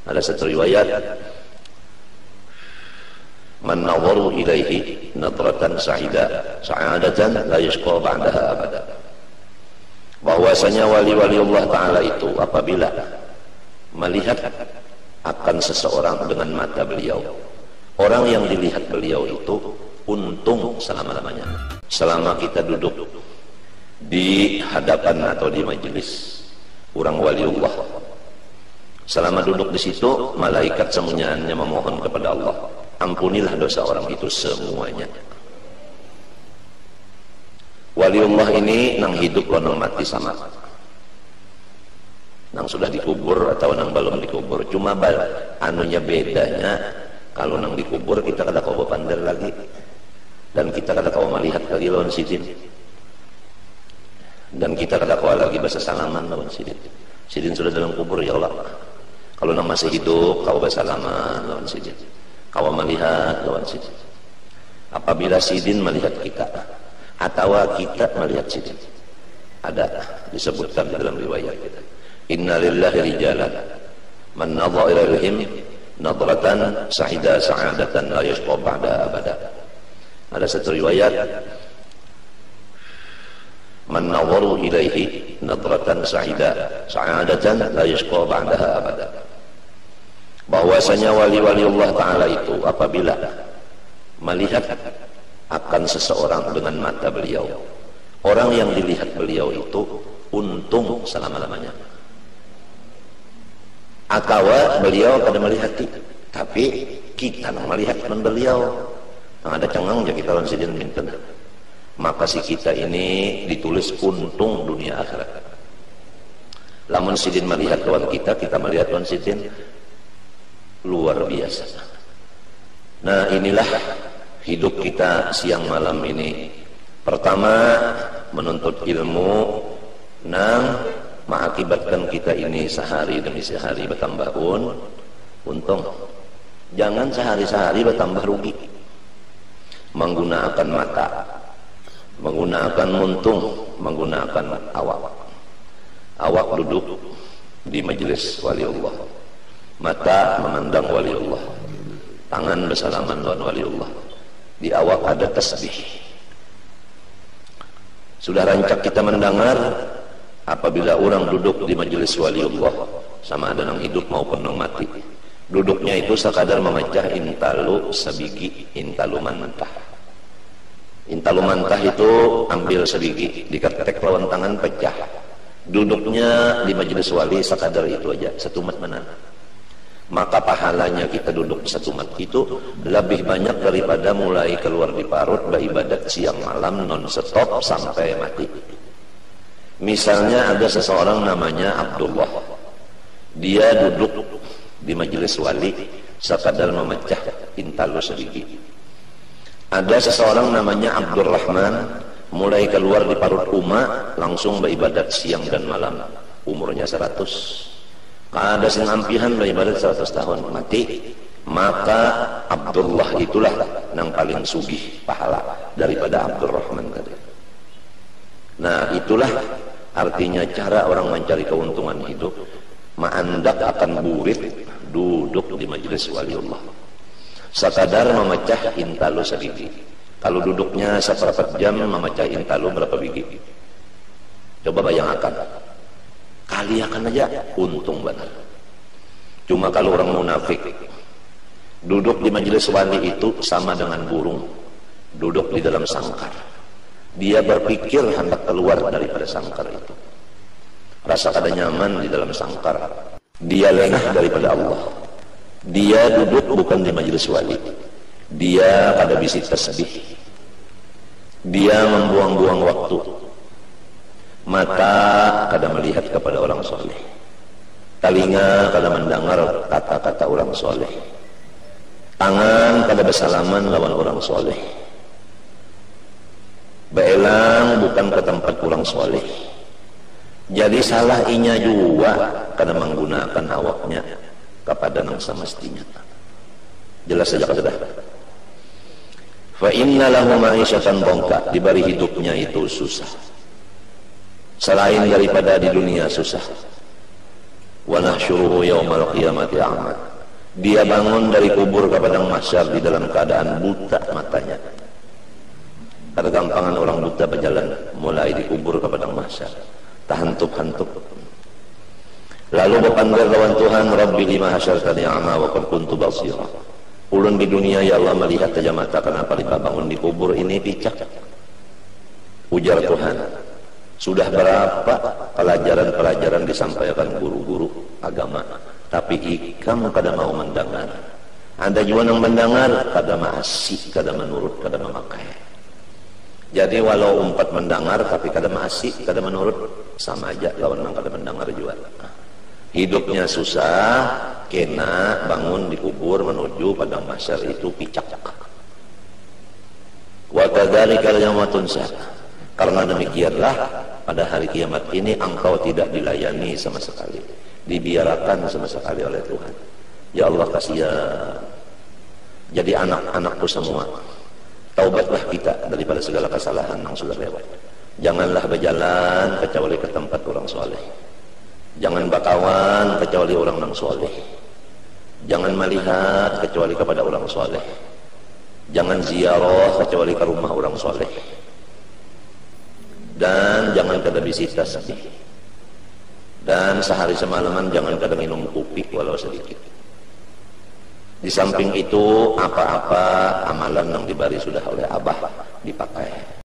Ada satu riwayat, man nadharu ilaihi nadratan sa'adatan la yashqa ba'daha abada. Bahwasanya wali-wali Allah Ta'ala itu apabila melihat akan seseorang dengan mata beliau, orang yang dilihat beliau itu untung selama-lamanya. Selama kita duduk di hadapan atau di majelis orang waliullah, selama duduk di situ, malaikat semuanya memohon kepada Allah, ampunilah dosa orang itu semuanya. Waliullah ini nang hidup lo nang mati sama, nang sudah dikubur atau nang belum dikubur. Cuma anunya bedanya, kalau nang dikubur kita kada kau pandar lagi, dan kita kada kau melihat lagi lawan sidin, dan kita kada kau lagi bahasa salaman lawan sidin. Sidin sudah dalam kubur, ya Allah. Kalau nang masih hidup, kau bersalaman lawan sidin, kau melihat lawan sidin. Apabila sidin melihat kita, atau kita melihat sidin, ada disebutkan di dalam riwayat kita, inna lillahi rijalan man nadhara ilaihim nadratan sa'adatan la yashqa ba'da abada. Ada satu riwayat, man nadharu ilaihi nadratan sa'adatan la yashqa ba'daha abada. Bahwasanya wali-wali Allah Ta'ala itu apabila melihat akan seseorang dengan mata beliau, orang yang dilihat beliau itu untung selama-lamanya. Akawa beliau pada melihat kita, tapi kita melihat beliau, yang ada cengang ya kita lawan sidin minten, maka si kita ini ditulis untung dunia akhirat. Lamun sidin melihat lawan kita, kita melihat lawan sidin, luar biasa. Nah, inilah hidup kita siang malam ini. Pertama, menuntut ilmu nang mengakibatkan kita ini sehari demi sehari bertambah untung. Jangan sehari-sehari bertambah rugi. Menggunakan mata, menggunakan muntung, menggunakan awak. Awak duduk di majelis waliullah, mata memandang waliullah, tangan bersalaman dengan waliullah, di awak ada tasbih. Sudah rancak kita mendengar apabila orang duduk di majelis waliullah, sama ada yang hidup maupun yang mati, duduknya itu sekadar memecah intalu sabigi, intalu mantah. Intalu mantah itu ambil sebigi, diketek lawan tangan pecah. Duduknya di majelis wali sekadar itu aja, satu mat mana. Maka pahalanya kita duduk satu mat itu lebih banyak daripada mulai keluar di parut beribadat siang malam non stop sampai mati. Misalnya ada seseorang namanya Abdullah, dia duduk di majelis wali sekadar memecah intalu sebigi. Ada seseorang namanya Abdurrahman, mulai keluar di parut Uma langsung beribadat siang dan malam, umurnya 100. Ada sing ampihan beribadat 100 tahun mati, maka Abdullah itulah yang paling sugih pahala daripada Abdurrahman tadi. Nah, itulah artinya cara orang mencari keuntungan hidup. Ma'andak akan burit duduk di majelis waliullah, sekadar memecah intalu sebiji. Kalau duduknya seperempat jam memecah intalu berapa biji? Coba bayangkan, kaliakan aja untung benar. Cuma kalau orang munafik duduk di majelis wali itu sama dengan burung duduk di dalam sangkar. Dia berpikir hendak keluar daripada sangkar itu, rasa kada nyaman di dalam sangkar. Dia lengah daripada Allah. Dia duduk bukan di majelis wali, dia kada bisi tasbih, dia membuang-buang waktu. Mata kada melihat kepada orang soleh, telinga kada mendengar kata-kata orang soleh, tangan kada bersalaman lawan orang soleh, beelang bukan ke tempat orang soleh. Jadi salah inya juga karena menggunakan awaknya kepada yang semestinya. Jelas saja kada dah. Fa inna lahu ma'isyatan dhanka, diberi hidupnya itu susah. Selain daripada di dunia susah, wa nahsyuruhu yaumal qiyamati a'ma. Dia bangun dari kubur ke padang mahsyar di dalam keadaan buta matanya. Ada gampangan orang buta berjalan mulai di kubur ke padang mahsyar, tahantup-hantup. Lalu berpanggil lawan Tuhan, Rabbi lima hasyartani a'ma wa qad kuntu basira. Ulun di dunia ya Allah melihat saja mata, kenapa lipa bangun di kubur ini picak? Ujar Tuhan, sudah berapa pelajaran-pelajaran disampaikan guru-guru agama, tapi ikam kada mau mendengar. Anda juga yang mendengar, kada masih, kada menurut, kada memakai. Jadi walau umpat mendengar tapi kada masih, kada menurut, sama aja lawan yang kada mendengar juga. Hidupnya susah, kena bangun di kubur menuju padang mahsyar itu picak. Wa kadzalika yauma tunsa. Karena demikianlah pada hari kiamat ini engkau tidak dilayani sama sekali, dibiarkan sama sekali oleh Tuhan. Ya Allah kasihan. Jadi anak-anakku semua, taubatlah kita daripada segala kesalahan yang sudah lewat. Janganlah berjalan kecuali ke tempat orang soleh. Jangan bakawan kecuali orang yang soleh. Jangan melihat kecuali kepada orang soleh. Jangan ziarah kecuali ke rumah orang soleh. Dan jangan kada bisitas. Dan sehari semalaman jangan kada minum kopi walau sedikit. Di samping itu apa-apa amalan yang diberi sudah oleh Abah dipakai.